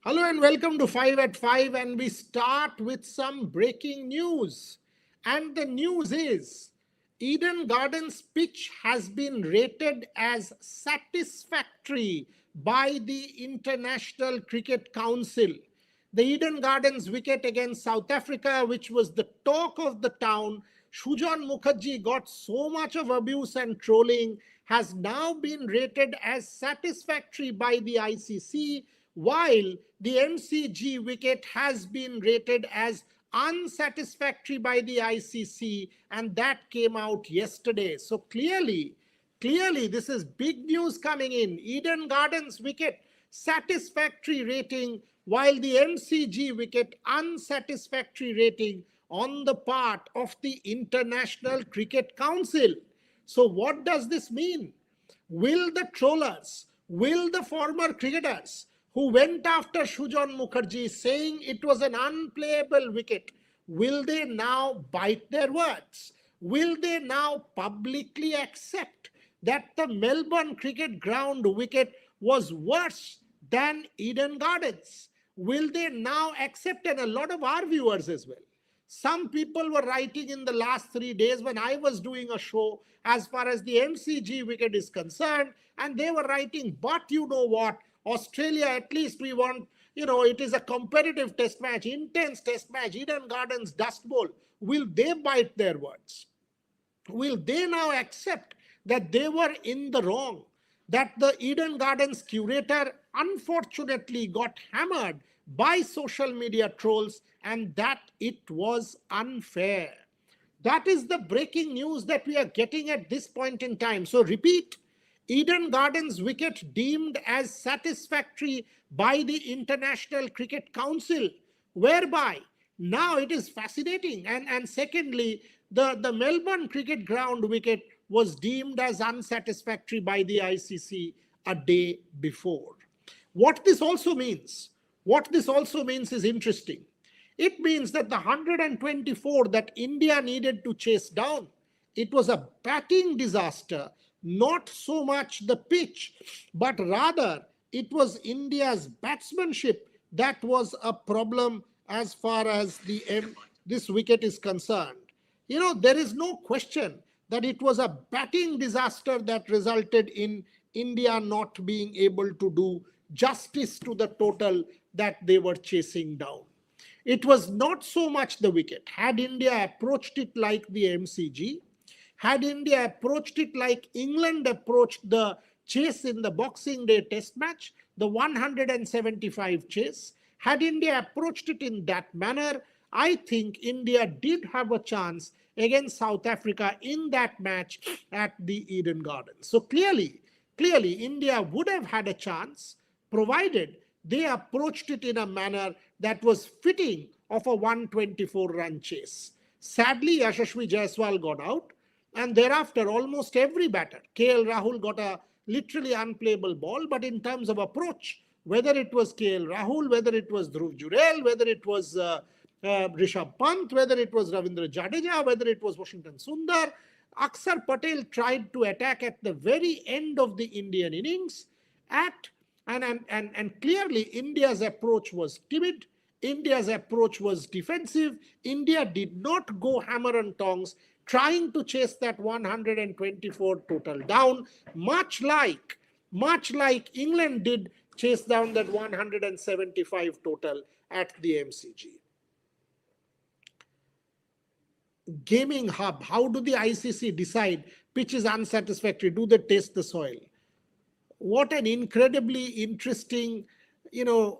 Hello and welcome to 5 at 5, and we start with some breaking news. And the news is Eden Gardens pitch has been rated as satisfactory by the International Cricket Council. The Eden Gardens wicket against South Africa, which was the talk of the town, Sujan Mukherjee got so much of abuse and trolling, has now been rated as satisfactory by the ICC, while the MCG wicket has been rated as unsatisfactory by the ICC, and that came out yesterday. So clearly, this is big news coming in. Eden Gardens wicket, satisfactory rating, while the MCG wicket, unsatisfactory rating on the part of the International Cricket Council. So, what does this mean? Will the trollers, will the former cricketers who went after Sujan Mukherjee saying it was an unplayable wicket, will they now bite their words? Will they now publicly accept that the Melbourne cricket ground wicket was worse than Eden Gardens? Will they now accept, and a lot of our viewers as well? Some people were writing in the last 3 days when I was doing a show as far as the MCG wicket is concerned, and they were writing, but you know what? Australia, at least we want, it is a competitive test match, intense test match, Eden Gardens Dust Bowl. Will they bite their words? Will they now accept that they were in the wrong? That the Eden Gardens curator unfortunately got hammered by social media trolls and that it was unfair. That is the breaking news that we are getting at this point in time. So, repeat, Eden Gardens wicket deemed as satisfactory by the International Cricket Council, whereby now it is fascinating. And secondly, the Melbourne cricket ground wicket was deemed as unsatisfactory by the ICC a day before. What this also means, is interesting. It means that the 124 that India needed to chase down, it was a batting disaster, not so much the pitch, but rather it was India's batsmanship that was a problem as far as this wicket is concerned. There is no question that it was a batting disaster that resulted in India not being able to do justice to the total that they were chasing down. It was not so much the wicket. Had India approached it like the MCG, had India approached it like England approached the chase in the Boxing Day test match, the 175 chase, had India approached it in that manner, I think India did have a chance against South Africa in that match at the Eden Gardens. So clearly, India would have had a chance provided they approached it in a manner that was fitting of a 124-run chase. Sadly, Yashasvi Jaiswal got out, and thereafter almost every batter, KL Rahul got a literally unplayable ball, but in terms of approach, whether it was KL Rahul, whether it was Dhruv Jurel, whether it was Rishabh Pant, whether it was Ravindra Jadeja, whether it was Washington Sundar, Akshar Patel tried to attack at the very end of the Indian innings and clearly India's approach was timid. India's approach was defensive. India did not go hammer and tongs trying to chase that 124 total down, much like England did chase down that 175 total at the MCG. Gaming hub, how do the ICC decide pitch is unsatisfactory? Do they test the soil? What an incredibly interesting,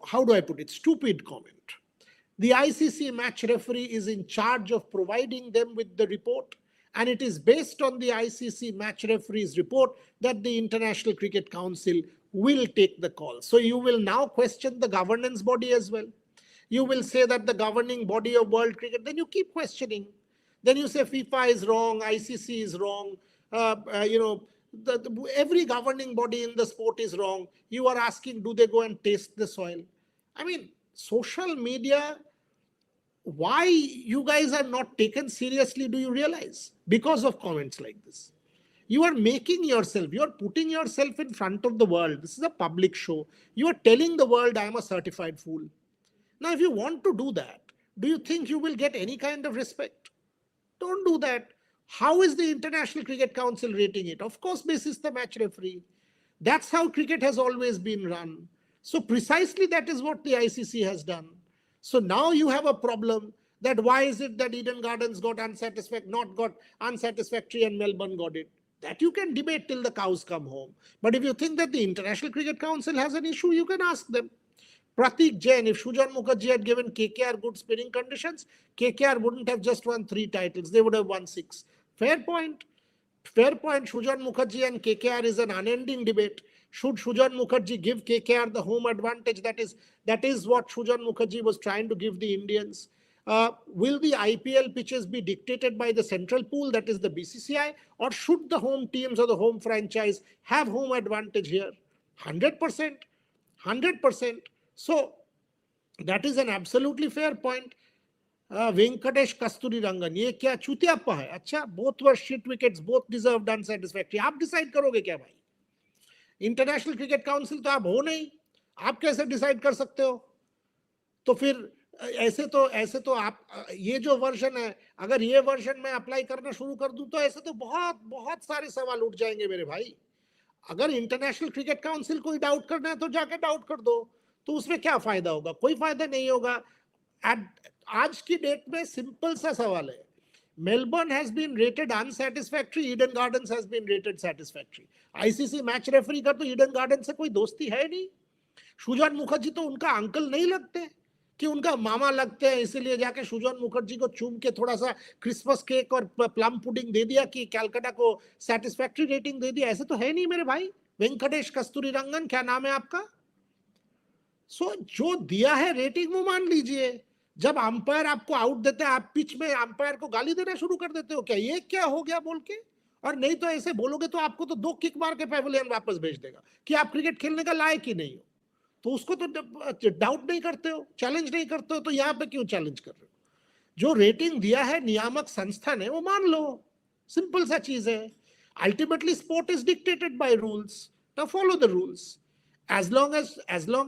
how do I put it, stupid comment. The ICC match referee is in charge of providing them with the report, and it is based on the ICC match referee's report that the International Cricket Council will take the call. So you will now question the governance body as well. You will say that the governing body of world cricket, then you keep questioning. Then you say FIFA is wrong, ICC is wrong, every governing body in the sport is wrong. You are asking, do they go and taste the soil? I mean, social media, why you guys are not taken seriously, do you realize? Because of comments like this. You are making yourself, you are putting yourself in front of the world. This is a public show. You are telling the world, I am a certified fool. Now, if you want to do that, do you think you will get any kind of respect? Don't do that. How is the International Cricket Council rating it? Of course, basis the match referee. That's how cricket has always been run. So precisely that is what the ICC has done. So now you have a problem that why is it that Eden Gardens not got unsatisfactory and Melbourne got it? That you can debate till the cows come home. But if you think that the International Cricket Council has an issue, you can ask them. Pratik Jain, if Sujan Mukherjee had given KKR good spinning conditions, KKR wouldn't have just won 3 titles. They would have won 6. Fair point. Fair point. Sujan Mukherjee and KKR is an unending debate. Should Sujan Mukherjee give KKR the home advantage? That is what Sujan Mukherjee was trying to give the Indians. Will the IPL pitches be dictated by the central pool, that is the BCCI, or should the home teams or the home franchise have home advantage here? 100%. 100%. So that is an absolutely fair point. Venkatesh Kasturi Rangan, ये क्या चूतियापा है? अच्छा, both were shit wickets, both deserved unsatisfactory. आप decide करोगे क्या भाई? International cricket council तो आप हो नहीं, आप कैसे डिसाइड कर सकते हो? तो फिर ऐसे तो आप ये जो वर्जन है, अगर ये वर्जन मैं अप्लाई करना शुरू कर दूं तो ऐसे तो बहुत बहुत सारे सवाल उठ जाएंगे मेरे भाई. अगर इंटरनेशनल क्रिकेट काउंसिल को ही डाउट करना है तो जाके डाउट कर दो. तो उसमें क्या फायदा होगा? कोई फायदा नहीं होगा. आज की डेट में सिंपल सा सवाल है. Melbourne has been rated unsatisfactory, Eden Gardens has been rated satisfactory. ICC match referee का तो ईडन गार्डन से कोई दोस्ती है नहीं. सुजान मुखर्जी तो उनका अंकल नहीं लगते कि उनका मामा लगते हैं, इसीलिए जाके सुजान मुखर्जी को चूम के थोड़ा सा क्रिसमस केक और प्लम पुडिंग दे दिया कि कैलकाटा को सैटिस्फैक्टरी रेटिंग दे दिया. ऐसे तो है नहीं मेरे भाई. वेंकटेश कस्तूरी रंगन, क्या नाम है आपका? सो जो दिया है रेटिंग वो मान लीजिए. जब अंपायर आपको आउट देते हैं, आप पिच में अंपायर को गाली देना शुरू कर देते हो क्या? ये क्या हो गया बोल के? और नहीं तो ऐसे बोलोगे तो आपको तो 2 किक मार के पेविलियन वापस भेज देगा कि आप क्रिकेट खेलने का लायक ही नहीं हो. तो उसको तो डाउट नहीं करते हो, चैलेंज नहीं करते हो, तो यहाँ पे क्यों चैलेंज कर रहे हो? जो रेटिंग दिया है नियामक संस्था ने वो मान लो. सिंपल सा चीज है. Ultimately sport is dictated by rules. Now follow the rules. As long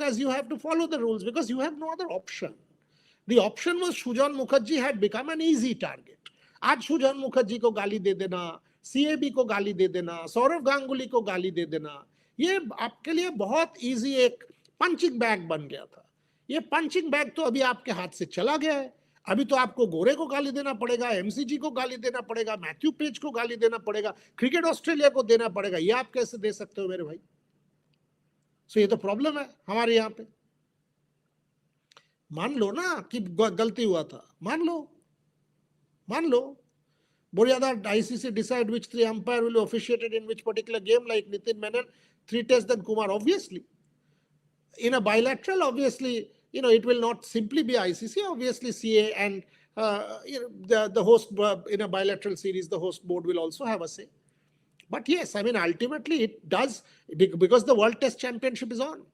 as you have to follow the rules, because you have no other option. The option was Sujan Mukherjee had become an easy target. आज सुजान मुखर्जी को गाली दे देना, CAB को गाली दे देना, सौरव गांगुली को गाली दे देना, ये आपके लिए बहुत इजी एक पंचिंग बैग बन गया था. ये पंचिंग बैग तो अभी आपके हाथ से चला गया है. अभी तो आपको गोरे को गाली देना पड़ेगा, MCG को गाली देना पड़ेगा, मैथ्यू पेज को गाली देना पड़ेगा, क्रिकेट ऑस्ट्रेलिया को देना पड़ेगा. ये आप कैसे दे सकते हो मेरे भाई? सो ये तो प्रॉब्लम है हमारे यहाँ पे. मान लो ना कि गलती हुआ था, मान लो. Boryada ICC decide which 3 umpire will be officiated in which particular game, like Nitin Menon, 3 tests, then Kumar. Obviously, in a bilateral, obviously, it will not simply be ICC. Obviously, CA and the host in a bilateral series, the host board will also have a say. But yes, I mean, ultimately it does, because the World Test Championship is on.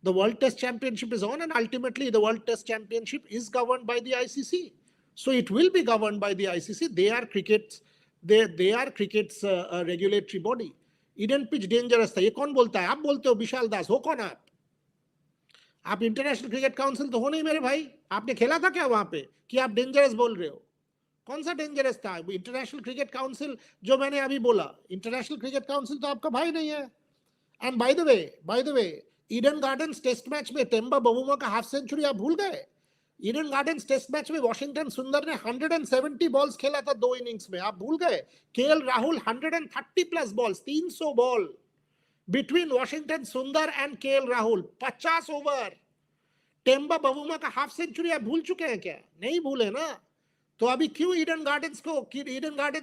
The World Test Championship is on, and ultimately the World Test Championship is governed by the ICC. So it will be governed by the ICC. They are cricket's regulatory body. Eden pitch dangerous था. ये कौन बोलता है? आप बोलते हो. विशाल दास हो कौन आप इंटरनेशनल क्रिकेट काउंसिल तो हो नहीं मेरे भाई. आपने खेला था क्या वहां पे कि आप डेंजरस बोल रहे हो? कौन सा डेंजरस था? इंटरनेशनल क्रिकेट काउंसिल जो मैंने अभी बोला, इंटरनेशनल क्रिकेट काउंसिल तो आपका भाई नहीं है. And by the way Eden Gardens test match में टेम्बा बबूमा का हाफ सेंचुरी आप भूल गए? ईडन गार्डन्स टेस्ट मैच में वॉशिंगटन सुंदर ने 170 बॉल्स खेला था 2 इनिंग्स में, आप भूल गए? K L 130 plus balls, 300 ball between Washington Sundar and K L, 50 over. Temba Bavuma का हाफ सेंचुरी आप भूल चुके हैं क्या? नहीं भूले ना. तो अभी क्यों ईडन गार्डन्स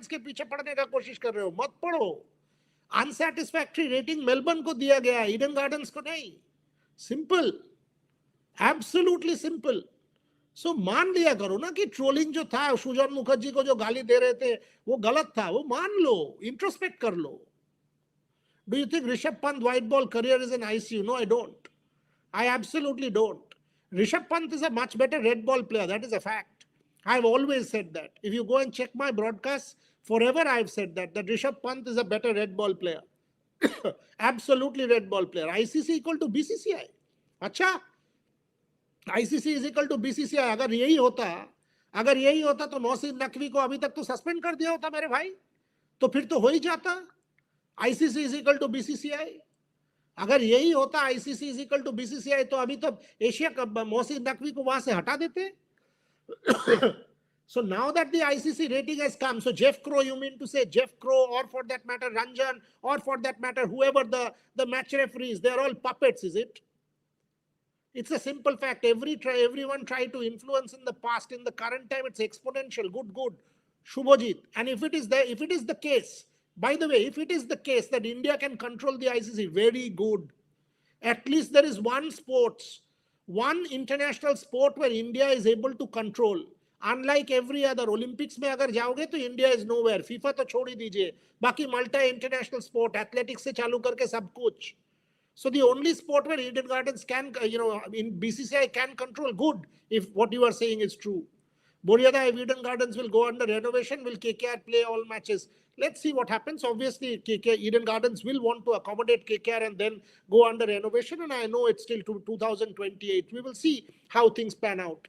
के पीछे पड़ने का कोशिश कर रहे हो? मत पड़ो. अनसैटिस्फैक्टरी रेटिंग मेलबर्न को दिया गया, ईडन गार्डन्स को नहीं. Simple, absolutely simple. सो मान लिया करो ना कि ट्रोलिंग जो था, सुजान मुखर्जी को जो गाली दे रहे थे वो गलत था, वो मान लो, इंट्रोस्पेक्ट कर लो. Do you think Rishabh Pant white ball career is in ICU? No, I don't. I absolutely don't. Rishabh Pant is a much better red ball player. That is a fact. I've always said that. If you go and check my broadcasts Forever I've said that Rishabh Pant is a better red ball player. Absolutely red ball player. ICC equal to BCCI. अच्छा, ICC is equal to BCCI. अगर यही होता तो मोहसिन नकवी को अभी तक तो suspend कर दिया होता मेरे भाई, तो फिर तो हो ही जाता। ICC is equal to BCCI. अगर यही होता ICC is equal to BCCI तो अभी तो एशिया कप मोहसिन नकवी को वहां से हटा देते। So now that the ICC rating has come, so Jeff Crow, you mean to say Jeff Crow, or for that matter Ranjan, or for that matter whoever the match referees, they're all puppets, is it? It's a simple fact. Everyone tried to influence in the past. In the current time, it's exponential. Good. Shubhajit. And if it is the case, by the way, if it is the case that India can control the ICC, very good. At least there is one international sport where India is able to control. Unlike every other, Olympics में अगर जाओगे तो India is nowhere. FIFA तो छोड़ ही दीजिए. बाकी multi international sport, athletics से चालू करके सब कुछ. So the only sport where Eden Gardens can, in BCCI can control, good, if what you are saying is true. Boryada, if Eden Gardens will go under renovation, will KKR play all matches? Let's see what happens. Obviously, Eden Gardens will want to accommodate KKR and then go under renovation. And I know it's still to 2028. We will see how things pan out.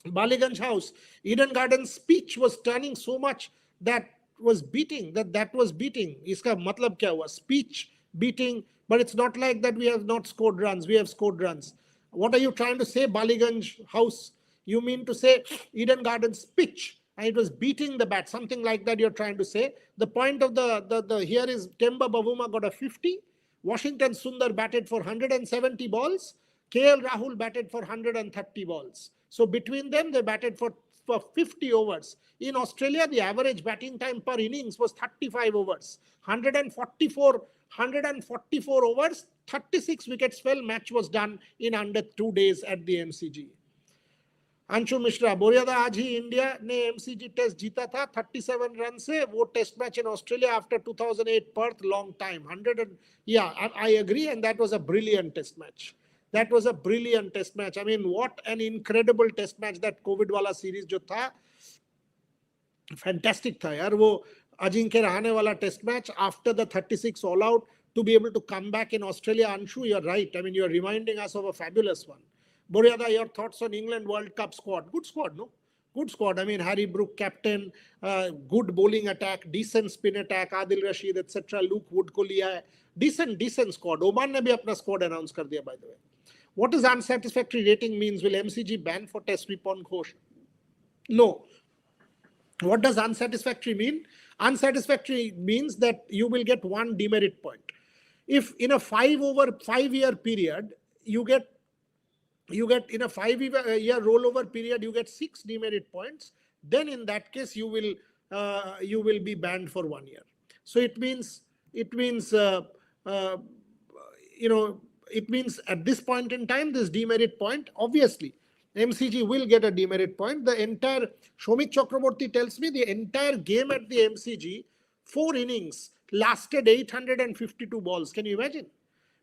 Baliganj House, Eden Gardens speech was turning so much that was beating. Iska matlab kya hua? Speech beating. But it's not like that we have not scored runs. We have scored runs. What are you trying to say, Baliganj House? You mean to say Eden Gardens pitch and it was beating the bat, something like that you're trying to say. The point of the here is Temba Bavuma got a 50. Washington Sundar batted for 170 balls. KL Rahul batted for 130 balls. So between them, they batted for 50 overs. In Australia, the average batting time per innings was 35 overs. 144 overs, 36 wickets fell. Match was done in under 2 days at the MCG. Anshu Mishra, बोरियादा आज ही India ने MCG test जीता था 37 run से। वो test match in Australia after 2008 Perth, long time 100 and yeah, I agree, and that was a brilliant test match. That was a brilliant test match. I mean, what an incredible test match that COVID वाला series जो था, fantastic था यार। वो अजिंक्य रहाणे वाला test match after the 36 all out to be able to come back in Australia. Anshu, you're right. I mean, you're reminding us of a fabulous one. Boryada, your thoughts on England World Cup squad? Good squad, no? Good squad. I mean, Harry Brook, captain, good bowling attack, decent spin attack, Adil Rashid, etc. Luke Wood को लिया है. Decent squad. Oman ने भी अपना squad announce कर दिया, by the way. What does unsatisfactory rating means? Will MCG ban for test Ripon Ghosh? No. What does unsatisfactory mean? Unsatisfactory means that you will get 1 demerit point. If in a 5-year period, you get in a 5-year rollover period, you get 6 demerit points, then in that case, you will be banned for 1 year. So it means at this point in time, this demerit point, obviously, MCG will get a demerit point. The entire, Shomik Chakraborty tells me the entire game at the MCG, 4 innings, lasted 852 balls. Can you imagine?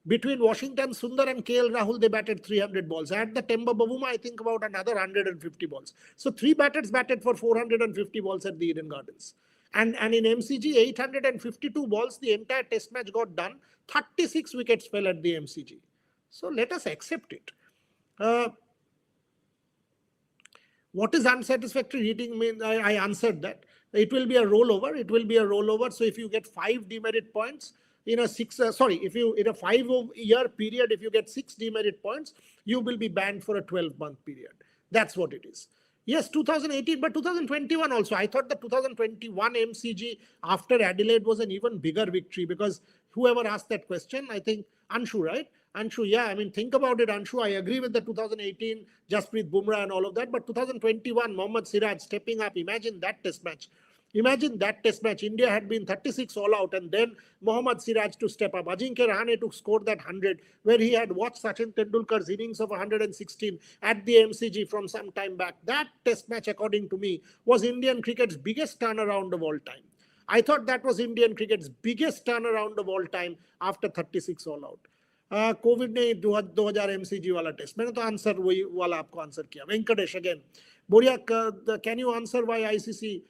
Between Washington Sundar and KL Rahul, they batted 300 balls. At the Temba Bavuma, I think about another 150 balls. So 3 batters batted for 450 balls at the Eden Gardens. And in MCG, 852 balls, the entire test match got done. 36 wickets fell at the MCG. So let us accept it. What is unsatisfactory rating mean? I answered that. It will be a rollover. So if you get 5 demerit points, in a 5-year period, if you get 6 demerit points, you will be banned for a 12-month period. That's what it is. Yes, 2018, but 2021 also. I thought the 2021 MCG after Adelaide was an even bigger victory, because whoever asked that question, I think Anshu, right? Anshu, yeah, I mean, think about it, Anshu. I agree with the 2018, Jasprit Bumrah and all of that, but 2021, Mohammad Siraj stepping up. Imagine that test match. India had been 36 all out, and then Mohammad Siraj to step up. Ajinkya Rahane to score that 100, where he had watched Sachin Tendulkar's innings of 116 at the MCG from some time back. That test match, according to me, was Indian cricket's biggest turnaround of all time. I thought that was Indian cricket's biggest turnaround of all time after 36 all out. Covid ने 2000 MCG वाला test, मैंने तो answer वही वाला आपको answer किया. Venkatesh again, बोरिया, can you answer why ICC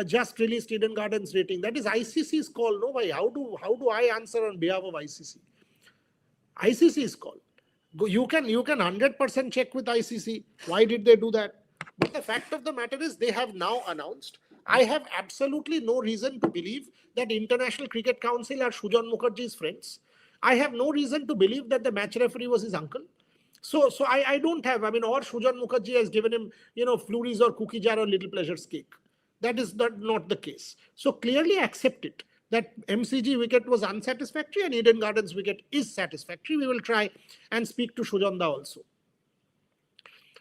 just released Eden Gardens rating. That is ICC's call. No, why? How do I answer on behalf of ICC? ICC's call. You can 100% check with ICC. Why did they do that? But the fact of the matter is they have now announced. I have absolutely no reason to believe that International Cricket Council are Sujan Mukherjee's friends. I have no reason to believe that the match referee was his uncle. So I don't have, I mean, or Sujan Mukherjee has given him, flurries or cookie jar or little pleasure's cake. That is not the case. So clearly accept it that MCG wicket was unsatisfactory and Eden Gardens wicket is satisfactory. We will try and speak to Sujanda also.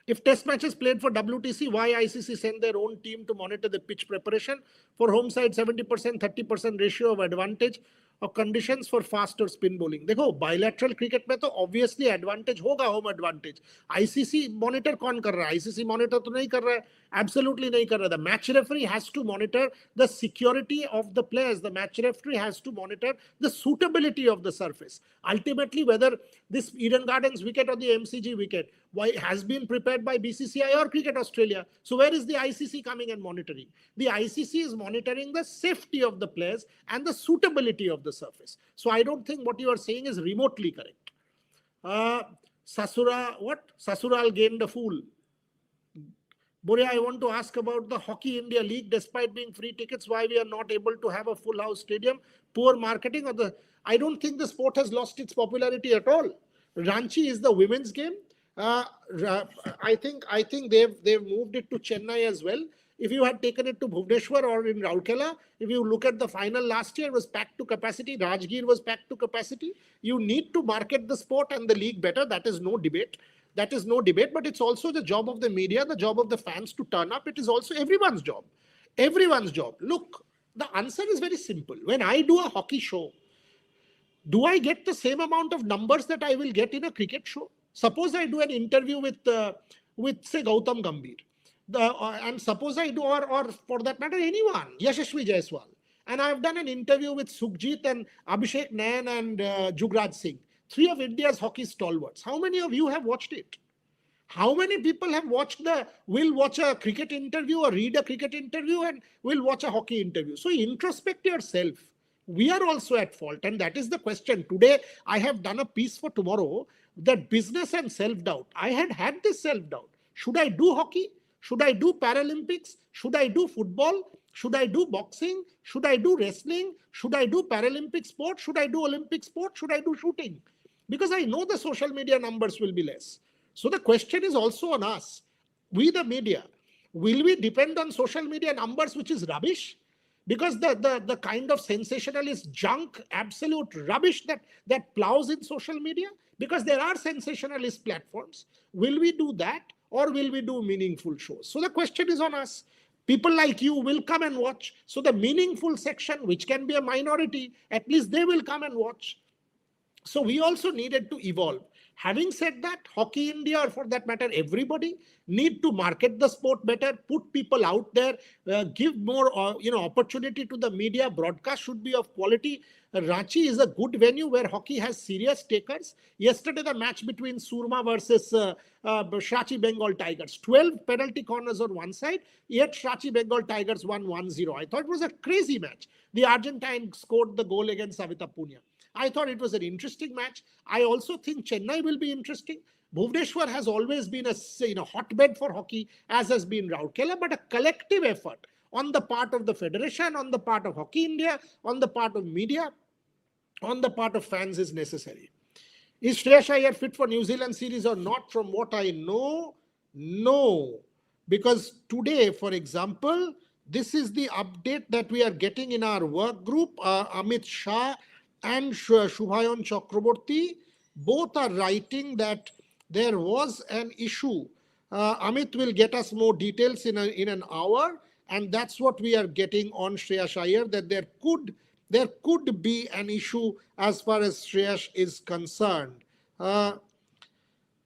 If test matches played for WTC, why ICC send their own team to monitor the pitch preparation? For home side, 70%, 30% ratio of advantage or conditions for faster spin bowling. देखो bilateral cricket में तो obviously advantage होगा, home advantage. ICC monitor कौन कर रहा है? ICC monitor तो नहीं कर रहा है. Absolutely नहीं कर रहा है. The match referee has to monitor the security of the players. The match referee has to monitor the suitability of the surface. Ultimately, whether this Eden Gardens wicket or the MCG wicket has been prepared by BCCI or Cricket Australia. So where is the ICC coming and monitoring? The ICC is monitoring the safety of the players and the suitability of the surface. So I don't think what you are saying is remotely correct. Sasural gained a fool. Boria, I want to ask about the Hockey India League. Despite being free tickets, why we are not able to have a full house stadium? Poor marketing or I don't think the sport has lost its popularity at all. Ranchi is the women's game. I think they've moved it to Chennai as well. If you had taken it to Bhubaneswar or in Rourkela, if you look at the final last year, it was packed to capacity. Rajgir was packed to capacity. You need to market the sport and the league better. That is no debate. But it's also the job of the media, the job of the fans to turn up. It is also everyone's job. Everyone's job. Look, the answer is very simple. When I do a hockey show, do I get the same amount of numbers that I will get in a cricket show? Suppose I do an interview with say, Gautam Gambhir. And suppose I do, or for that matter, anyone, Yashasvi Jaiswal. And I've done an interview with Sukhjit and Abhishek Nayan and Jugraj Singh, three of India's hockey stalwarts. How many of you have watched it? How many people have will watch a cricket interview or read a cricket interview and will watch a hockey interview? So introspect yourself. We are also at fault, and that is the question. Today, I have done a piece for tomorrow, that business and self-doubt. I had this self-doubt. Should I do hockey? Should I do Paralympics? Should I do football? Should I do boxing? Should I do wrestling? Should I do Paralympic sport? Should I do Olympic sport? Should I do shooting? Because I know the social media numbers will be less. So the question is also on us. We, the media, will we depend on social media numbers, which is rubbish? Because the kind of sensationalist junk, absolute rubbish that plows in social media, because there are sensationalist platforms. Will we do that, or will we do meaningful shows? So the question is on us. People like you will come and watch. So the meaningful section, which can be a minority, at least they will come and watch. So we also needed to evolve. Having said that, Hockey India, or for that matter, everybody, need to market the sport better, put people out there, give more opportunity to the media. Broadcast should be of quality. Ranchi is a good venue where hockey has serious takers. Yesterday, the match between Surma versus Shrachi Bengal Tigers. 12 penalty corners on one side, yet Shrachi Bengal Tigers won 1-0. I thought it was a crazy match. The Argentine scored the goal against Savita Punia. I thought it was an interesting match. I also think Chennai will be interesting. Bhubaneswar has always been a hotbed for hockey, as has been Rourkela, but a collective effort on the part of the federation, on the part of Hockey India, on the part of media, on the part of fans is necessary. Is Shreyas Iyer fit for New Zealand series or not? From what I know, no. Because today, for example, this is the update that we are getting in our work group. Amit Shah and Shubhayan Chakraborty both are writing that there was an issue. Amit will get us more details in an hour, and that's what we are getting on Shreyas Iyer, that there could be an issue as far as Shreyas is concerned. So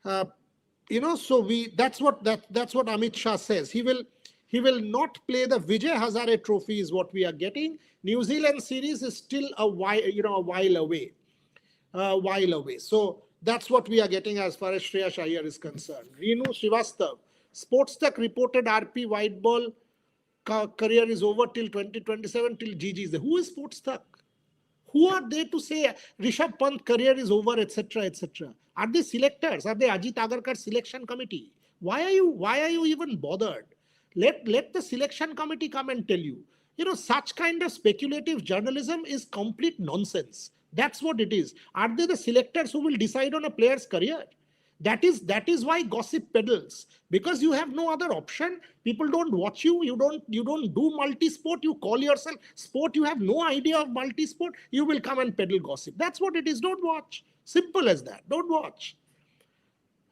that's what Amit Shah says. He will not play the Vijay Hazare Trophy is what we are getting. New Zealand series is still a while away. So that's what we are getting as far as Shreyas Iyer is concerned. Renu Srivastav, Sports Tech reported RP white ball career is over till 2027, till GG is there. Who is sports thug? Who are they to say Rishabh Pant career is over, etc., etc.? Are they selectors? Are they Ajit Agarkar selection committee? Why are you even bothered? Let the selection committee come and tell you. Such kind of speculative journalism is complete nonsense. That's what it is. Are they the selectors who will decide on a player's career? That is why gossip peddles, because you have no other option. People don't watch you. You don't do multi-sport. You call yourself sport. You have no idea of multi-sport. You will come and peddle gossip. That's what it is. Don't watch. Simple as that. Don't watch.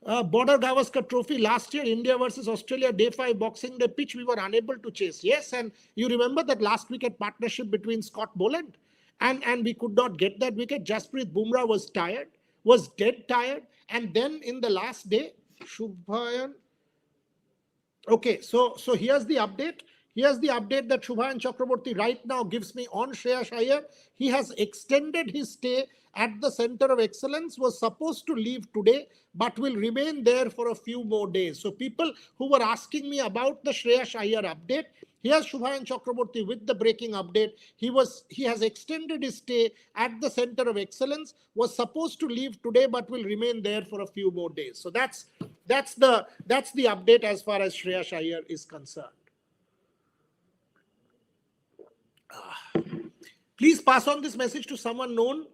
Border Gavaskar Trophy last year, India versus Australia, day 5 boxing day pitch, we were unable to chase. Yes, and you remember that last wicket partnership between Scott Boland, and we could not get that wicket. Jasprit Bumrah was tired, was dead tired, and then in the last day, Shubhayan. Okay, so here's the update. Here's the update that Shubhayan Chakraborty right now gives me on Shreyas Iyer. He has extended his stay at the Center of Excellence, was supposed to leave today, but will remain there for a few more days. So people who were asking me about the Shreyas Iyer update, here's Shubhayan Chakraborty with the breaking update. He has extended his stay at the Center of Excellence, was supposed to leave today, but will remain there for a few more days. So that's the update as far as Shreyas Iyer is concerned. Please pass on this message to someone known.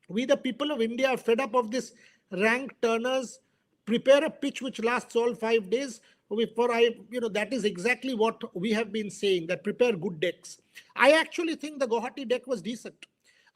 We, the people of India, are fed up of this rank turners. Prepare a pitch which lasts all 5 days. That is exactly what we have been saying, that prepare good decks. I actually think the Guwahati deck was decent.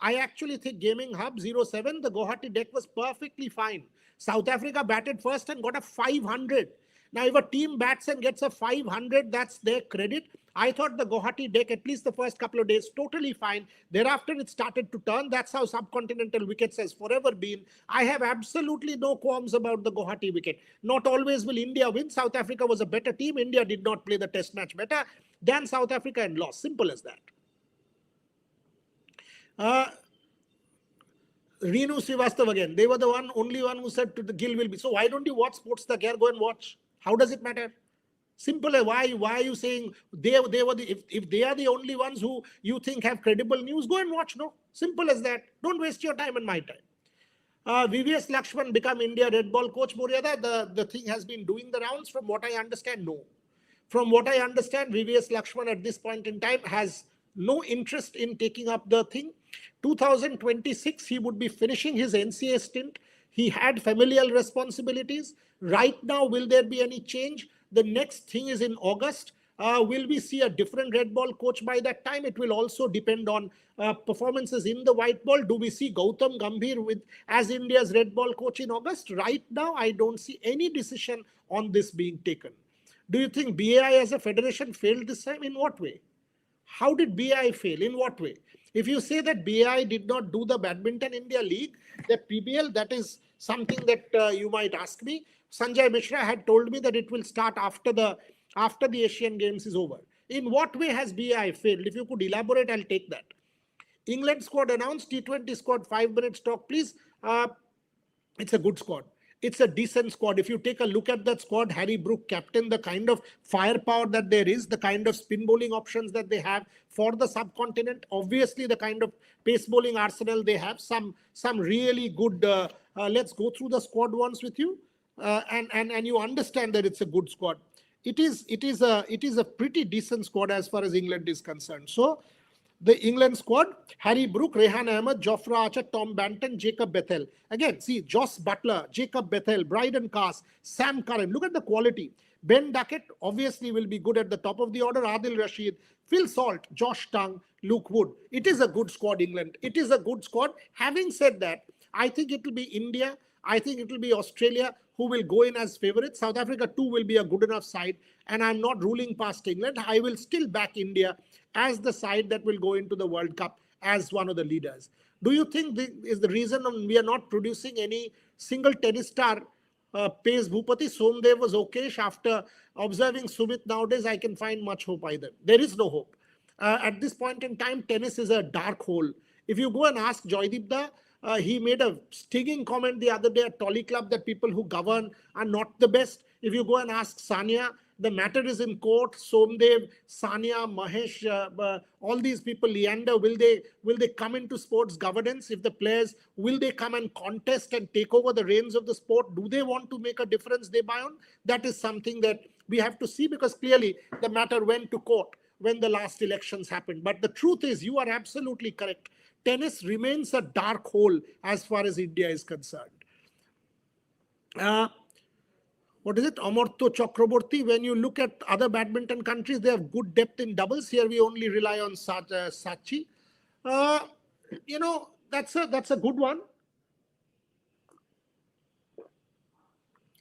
I actually think Gaming Hub 07, the Guwahati deck was perfectly fine. South Africa batted first and got a 500. Now, if a team bats and gets a 500, that's their credit. I thought the Guwahati deck, at least the first couple of days, totally fine. Thereafter, it started to turn. That's how subcontinental wickets has forever been. I have absolutely no qualms about the Guwahati wicket. Not always will India win. South Africa was a better team. India did not play the test match better than South Africa and lost. Simple as that. Reenu Srivastav again. They were the only one who said to the Gill will be. So why don't you watch Sports the Care? Go and watch. How does it matter? Simple. Why are you saying they were if they are the only ones who you think have credible news? Go and watch. No, simple as that. Don't waste your time and my time. VVS Lakshman become India red ball coach. Moryada, the thing has been doing the rounds. From what I understand, no. From what I understand, VVS Lakshman at this point in time has no interest in taking up the thing. 2026, he would be finishing his NCA stint. He had familial responsibilities. Right now, will there be any change? The next thing is in August. Will we see a different red ball coach by that time? It will also depend on performances in the white ball. Do we see Gautam Gambhir as India's red ball coach in August? Right now, I don't see any decision on this being taken. Do you think BAI as a federation failed this time? In what way? How did BAI fail? In what way? If you say that BAI did not do the Badminton India League, the PBL, that is something that you might ask me. Sanjay Mishra had told me that it will start after the Asian Games is over. In what way has BAI failed? If you could elaborate, I'll take that. England squad announced, T20 squad, 5 minutes talk, please. It's a good squad. It's a decent squad. If you take a look at that squad, Harry Brook, captain, the kind of firepower that there is, the kind of spin bowling options that they have for the subcontinent, obviously the kind of pace bowling arsenal they have, some really good, let's go through the squad once with you, and you understand that it's a good squad. It is a pretty decent squad as far as England is concerned. So the England squad, Harry Brook, Rehan Ahmed, Jofra Archer, Tom Banton, Jacob Bethel. Again, see, Joss Butler, Jacob Bethel, Bryden Cass, Sam Curran. Look at the quality. Ben Duckett obviously will be good at the top of the order. Adil Rashid, Phil Salt, Josh Tongue, Luke Wood. It is a good squad, England. It is a good squad. Having said that, I think it will be India. I think it will be Australia who will go in as favorites. South Africa too will be a good enough side. And I'm not ruling past England. I will still back India as the side that will go into the World Cup as one of the leaders. Do you think this is the reason we are not producing any single tennis star? Pace Bhupati, Somdev was okayish. After observing Sumit nowadays, I can find much hope either. There is no hope. At this point in time, tennis is a dark hole. If you go and ask Joydeep Da, he made a stinging comment the other day at Tolly Club that people who govern are not the best. If you go and ask Sania, The matter is in court. Somdev, Sania, Mahesh, all these people, Leander, will they come into sports governance? If the players, will they come and contest and take over the reins of the sport? Do they want to make a difference they buy on? That is something that we have to see, because clearly the matter went to court when the last elections happened. But the truth is, you are absolutely correct. Tennis remains a dark hole as far as India is concerned. What is it? Amartya Chakraborty. When you look at other badminton countries, they have good depth in doubles. Here we only rely on Sachi. That's a good one.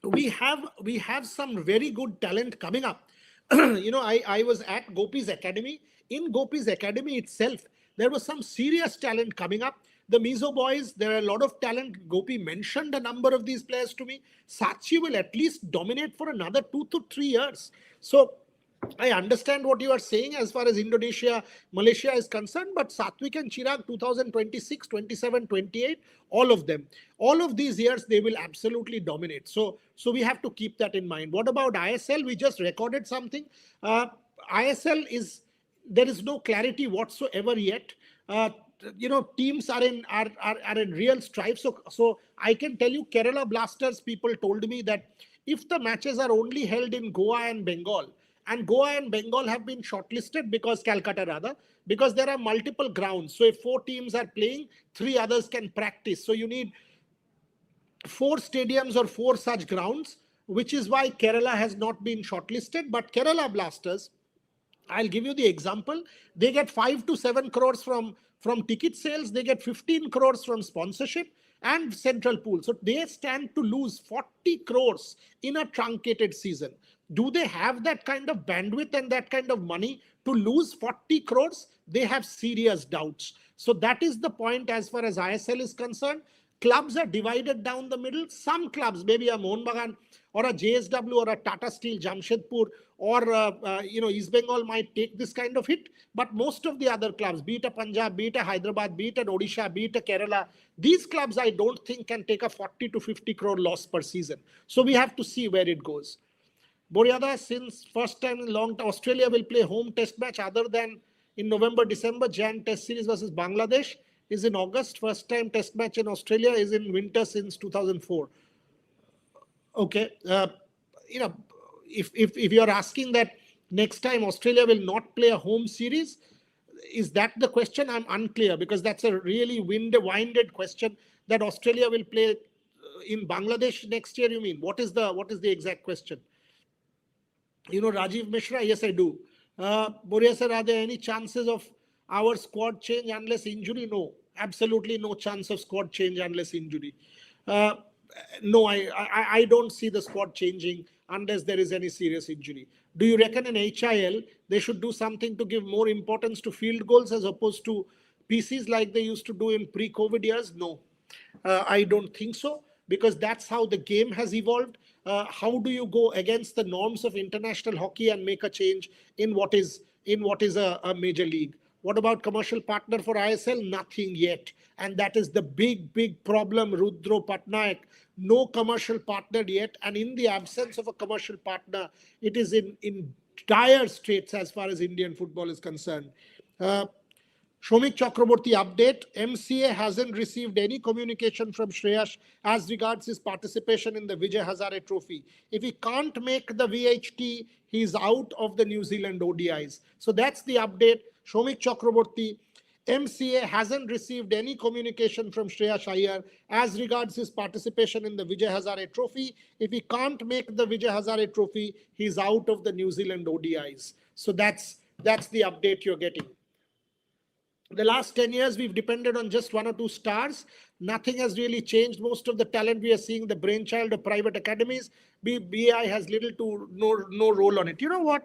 We have some very good talent coming up. I was at Gopi's Academy. In Gopi's Academy itself, there was some serious talent coming up. The Mizo boys, there are a lot of talent. Gopi mentioned a number of these players to me. Sachi will at least dominate for another 2 to 3 years. So I understand what you are saying as far as Indonesia, Malaysia is concerned, but Satvik and Chirag 2026, 27, 28, all of them, all of these years, they will absolutely dominate. So we have to keep that in mind. What about ISL? We just recorded something. ISL there is no clarity whatsoever yet. Teams are in real strife. So I can tell you, Kerala Blasters people told me that if the matches are only held in Goa and Bengal have been shortlisted because there are multiple grounds. So if 4 teams are playing, 3 others can practice. So you need 4 stadiums or 4 such grounds, which is why Kerala has not been shortlisted. But Kerala Blasters, I'll give you the example. They get 5 to 7 crores from ticket sales. They get 15 crores from sponsorship and central pool. So they stand to lose 40 crores in a truncated season. Do they have that kind of bandwidth and that kind of money to lose 40 crores? They have serious doubts. So that is the point as far as ISL is concerned. Clubs are divided down the middle. Some clubs, maybe a Mohun Bagan or a JSW or a Tata Steel, Jamshedpur, or East Bengal might take this kind of hit. But most of the other clubs, be it a Punjab, be it a Hyderabad, be it an Odisha, be it a Kerala, these clubs I don't think can take a 40 to 50 crore loss per season. So we have to see where it goes. Boryada, since first time in long time, Australia will play home test match other than in November, December. Jan test series versus Bangladesh is in August. First time test match in Australia is in winter since 2004. Okay. If you're asking that next time Australia will not play a home series, is that the question? I'm unclear, because that's a really winded question, that Australia will play in Bangladesh next year. You mean, what is the exact question? Rajiv Mishra, yes, I do. Boria sir, are there any chances of our squad change unless injury? No, absolutely no chance of squad change unless injury. No, I don't see the squad changing unless there is any serious injury. Do you reckon in HIL they should do something to give more importance to field goals as opposed to PCs like they used to do in pre-COVID years? No, I don't think so, because that's how the game has evolved. How do you go against the norms of international hockey and make a change in what is a major league? What about commercial partner for ISL? Nothing yet. And that is the big problem, Rudro Patnaik. No commercial partner yet. And in the absence of a commercial partner, it is in dire straits as far as Indian football is concerned. Shomik Chakraborty update. MCA hasn't received any communication from Shreyash as regards his participation in the Vijay Hazare Trophy. If he can't make the VHT, he's out of the New Zealand ODIs. So that's the update. Shomik Chakraborty, MCA hasn't received any communication from Shreyash Iyer as regards his participation in the Vijay Hazare Trophy. If he can't make the Vijay Hazare Trophy, he's out of the New Zealand ODIs. So that's the update you're getting. The last 10 years, we've depended on just 1 or 2 stars. Nothing has really changed. Most of the talent we are seeing, the brainchild of private academies, BI has little to no role on it. You know what?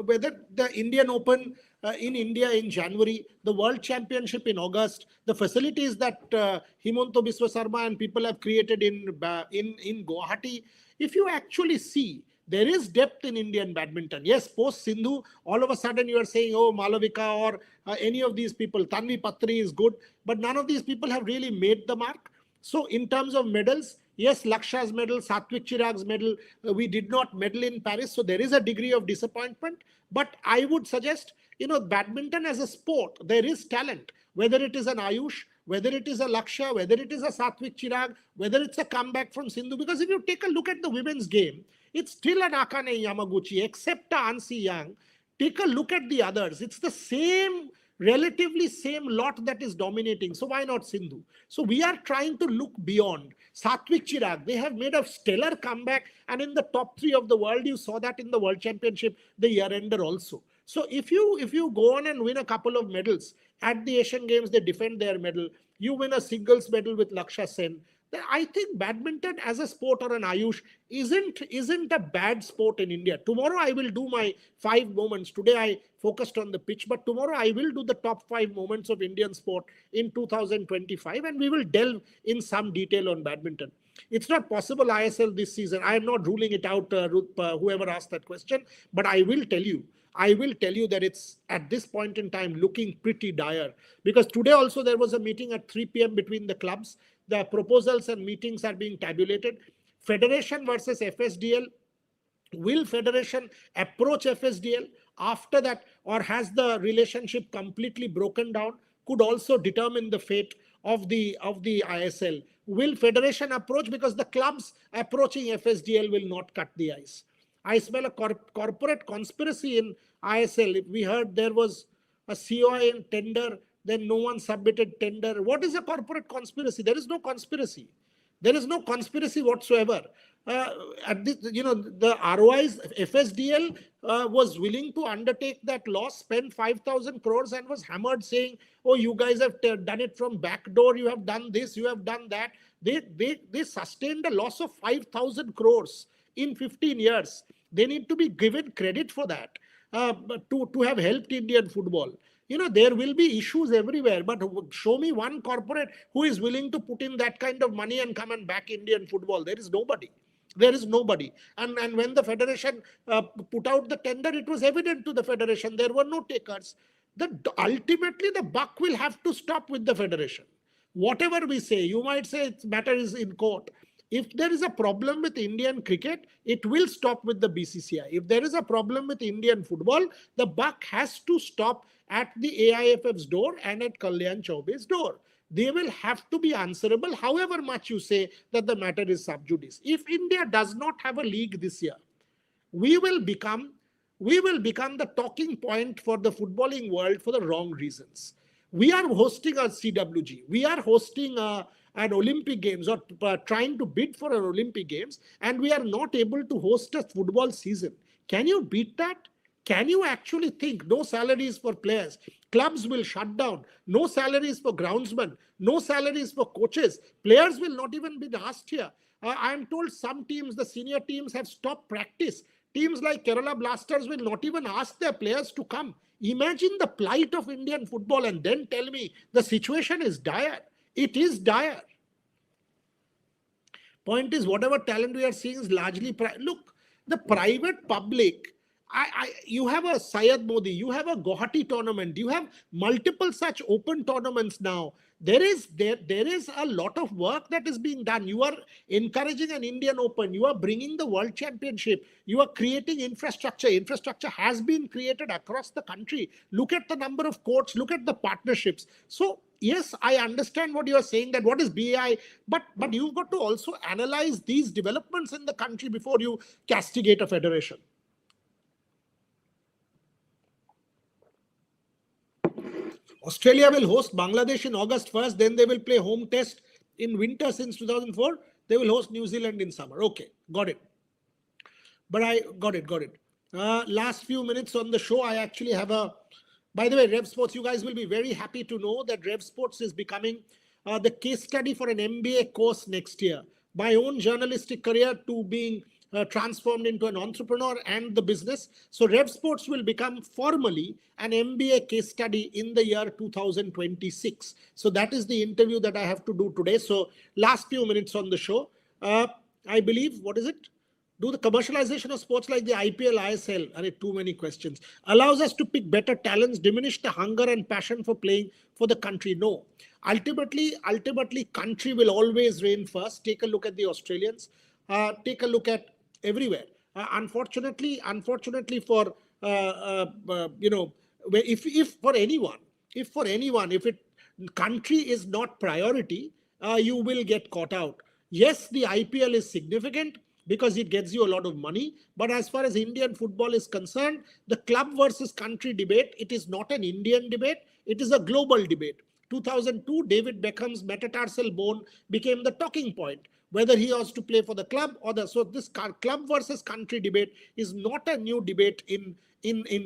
Whether the Indian Open in India in January, the World Championship in August, the facilities that Himanto Biswa Sarma and people have created in Guwahati, if you actually see, there is depth in Indian badminton. Yes, post Sindhu, all of a sudden you are saying, oh, Malavika or any of these people, Tanvi Patri is good, but none of these people have really made the mark. So in terms of medals, Yes, Laksha's medal, Satvik Chirag's medal, we did not medal in Paris. So there is a degree of disappointment. But I would suggest, badminton as a sport, there is talent. Whether it is an Ayush, whether it is a Laksha, whether it is a Satvik Chirag, whether it's a comeback from Sindhu. Because if you take a look at the women's game, it's still an Akane Yamaguchi, except a Ansi Yang. Take a look at the others. It's the same, relatively same lot that is dominating. So why not Sindhu? So we are trying to look beyond. Satvik Chirag, they have made a stellar comeback, and in the top 3 of the world. You saw that in the World Championship, the year ender also. So if you go on and win a couple of medals at the Asian Games, they defend their medal. You win a singles medal with Laksha Sen. Then I think badminton as a sport, or an Ayush, isn't a bad sport in India. Tomorrow I will do my 5 moments. Today I focused on the pitch, but tomorrow I will do the top 5 moments of Indian sport in 2025, and we will delve in some detail on badminton. It's not possible ISL this season. I am not ruling it out, Ruth, whoever asked that question, but I will tell you that it's at this point in time looking pretty dire, because today also there was a meeting at 3 p.m. between the clubs. The proposals and meetings are being tabulated. Federation versus FSDL. Will Federation approach FSDL after that, or has the relationship completely broken down? Could also determine the fate of the ISL. Will Federation approach? Because the clubs approaching FSDL will not cut the ice. I smell a corporate conspiracy in ISL. If we heard there was a COI in tender, then no one submitted tender. What is a corporate conspiracy? There is no conspiracy. There is no conspiracy whatsoever. The ROIs, FSDL was willing to undertake that loss, spend 5,000 crores, and was hammered saying, oh, you guys have done it from backdoor, you have done this, you have done that. They sustained a loss of 5,000 crores in 15 years. They need to be given credit for that, to have helped Indian football. There will be issues everywhere, but show me one corporate who is willing to put in that kind of money and come and back Indian football. There is nobody. There is nobody. And when the federation put out the tender, it was evident to the federation there were no takers. Ultimately, the buck will have to stop with the federation. Whatever we say, you might say its matter is in court. If there is a problem with Indian cricket, it will stop with the BCCI. If there is a problem with Indian football, the buck has to stop at the AIFF's door and at Kalyan Chaube's door. They will have to be answerable, however much you say that the matter is sub judice. If India does not have a league this year, we will become the talking point for the footballing world for the wrong reasons. We are hosting a CWG. We are hosting an Olympic Games, or trying to bid for an Olympic Games, and we are not able to host a football season. Can you beat that? Can you actually think no salaries for players? Clubs will shut down. No salaries for groundsmen. No salaries for coaches. Players will not even be asked here. I am told some teams, the senior teams, have stopped practice. Teams like Kerala Blasters will not even ask their players to come. Imagine the plight of Indian football, and then tell me the situation is dire. It is dire. Point is, whatever talent we are seeing is largely look, the private public. You have a Syed Modi, you have a Guwahati tournament, you have multiple such open tournaments now. There is a lot of work that is being done. You are encouraging an Indian Open. You are bringing the World Championship. You are creating infrastructure. Infrastructure has been created across the country. Look at the number of courts. Look at the partnerships. So yes, I understand what you are saying, that what is BI, but you've got to also analyze these developments in the country before you castigate a federation. Australia will host Bangladesh in August 1st. Then they will play home test in winter since 2004. They will host New Zealand in summer. Okay, got it. But I got it. Last few minutes on the show, I actually have a... By the way, Rev Sports, you guys will be very happy to know that Rev Sports is becoming the case study for an MBA course next year. My own journalistic career to being transformed into an entrepreneur and the business. So Rev Sports will become formally an MBA case study in the year 2026. So that is the interview that I have to do today. So last few minutes on the show. I believe, what is it? Do the commercialization of sports like the IPL, ISL, too many questions, allows us to pick better talents, diminish the hunger and passion for playing for the country? No. Ultimately, country will always reign first. Take a look at the Australians. Take a look at everywhere. Unfortunately for if for anyone, if it country is not priority, you will get caught out. Yes, the IPL is significant because it gets you a lot of money. But as far as Indian football is concerned, the club versus country debate, it is not an Indian debate, it is a global debate. 2002, David Beckham's metatarsal bone became the talking point, whether he was to play for the club or the. So this club versus country debate is not a new debate in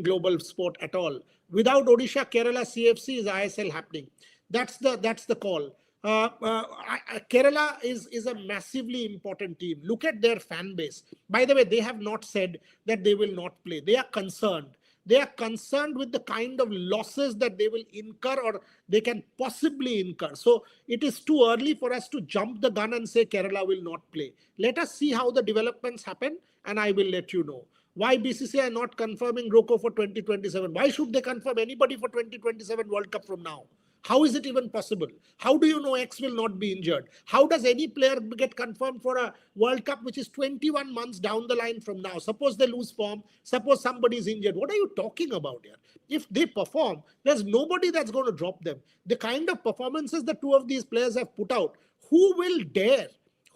global sport at all. Without Odisha, Kerala, CFC is ISL happening. That's the call. Kerala is a massively important team. Look at their fan base. By the way, they have not said that they will not play. They are concerned. They are concerned with the kind of losses that they will incur or they can possibly incur. So it is too early for us to jump the gun and say Kerala will not play. Let us see how the developments happen and I will let you know. Why BCCI not confirming Roko for 2027? Why should they confirm anybody for 2027 World Cup from now? How is it even possible? How do you know X will not be injured? How does any player get confirmed for a World Cup which is 21 months down the line from now? Suppose they lose form, suppose somebody is injured. What are you talking about here? If they perform, there's nobody that's going to drop them. The kind of performances the two of these players have put out, who will dare?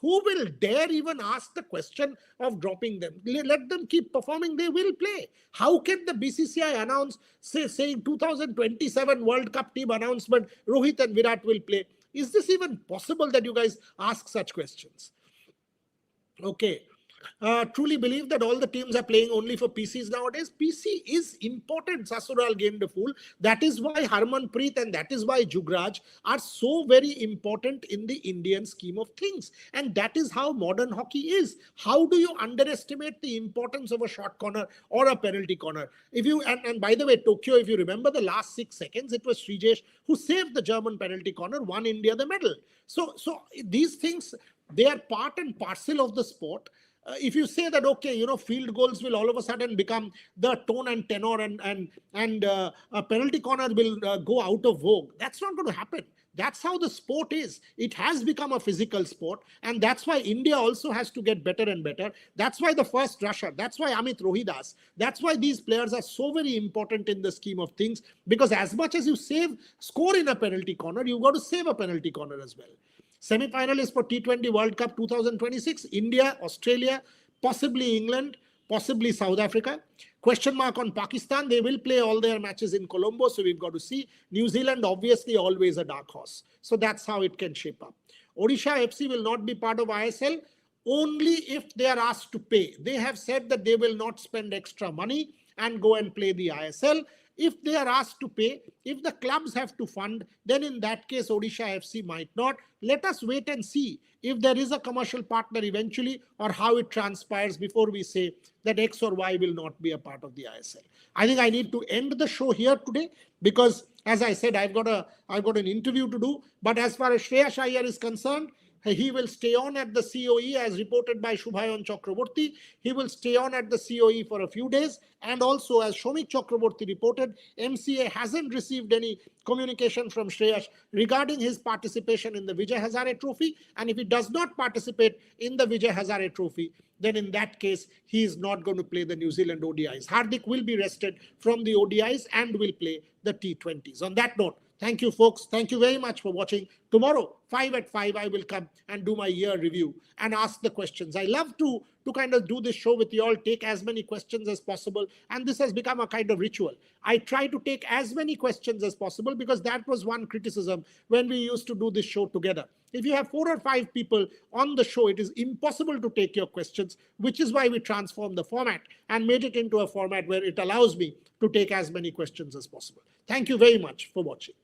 Who will dare even ask the question of dropping them? Let them keep performing. They will play. How can the BCCI announce, saying 2027 World Cup team announcement, Rohit and Virat will play? Is this even possible that you guys ask such questions? Okay. Truly believe that all the teams are playing only for PCs nowadays. PC is important, Sasural gained a fool. That is why Harmanpreet and that is why Jugraj are so very important in the Indian scheme of things. And that is how modern hockey is. How do you underestimate the importance of a short corner or a penalty corner? If you and by the way, Tokyo, if you remember the last 6 seconds, it was Srijesh who saved the German penalty corner, won India the medal. So these things, they are part and parcel of the sport. If you say that, okay, field goals will all of a sudden become the tone and tenor and a penalty corner will go out of vogue, that's not going to happen. That's how the sport is. It has become a physical sport. And that's why India also has to get better and better. That's why the first rusher, that's why Amit Rohidas, that's why these players are so very important in the scheme of things. Because as much as you score in a penalty corner, you've got to save a penalty corner as well. Semi-finalists for T20 World Cup 2026, India, Australia, possibly England, possibly South Africa. Question mark on Pakistan. They will play all their matches in Colombo, so we've got to see. New Zealand, obviously, always a dark horse. So that's how it can shape up. Odisha FC will not be part of ISL only if they are asked to pay. They have said that they will not spend extra money and go and play the ISL. If they are asked to pay, if the clubs have to fund, then in that case, Odisha FC might not. Let us wait and see if there is a commercial partner eventually or how it transpires before we say that X or Y will not be a part of the ISL. I think I need to end the show here today because, as I said, I've got an interview to do. But as far as Shreyas Iyer is concerned, he will stay on at the COE as reported by Shubhayan Chakraborty. He will stay on at the COE for a few days. And also, as Shomik Chakraborty reported, MCA hasn't received any communication from Shreyas regarding his participation in the Vijay Hazare Trophy. And if he does not participate in the Vijay Hazare Trophy, then in that case, he is not going to play the New Zealand ODIs. Hardik will be rested from the ODIs and will play the T20s. On that note, thank you, folks. Thank you very much for watching. Tomorrow, 5 at 5, I will come and do my year review and ask the questions. I love to kind of do this show with you all, take as many questions as possible. And this has become a kind of ritual. I try to take as many questions as possible because that was one criticism when we used to do this show together. If you have 4 or 5 people on the show, it is impossible to take your questions, which is why we transformed the format and made it into a format where it allows me to take as many questions as possible. Thank you very much for watching.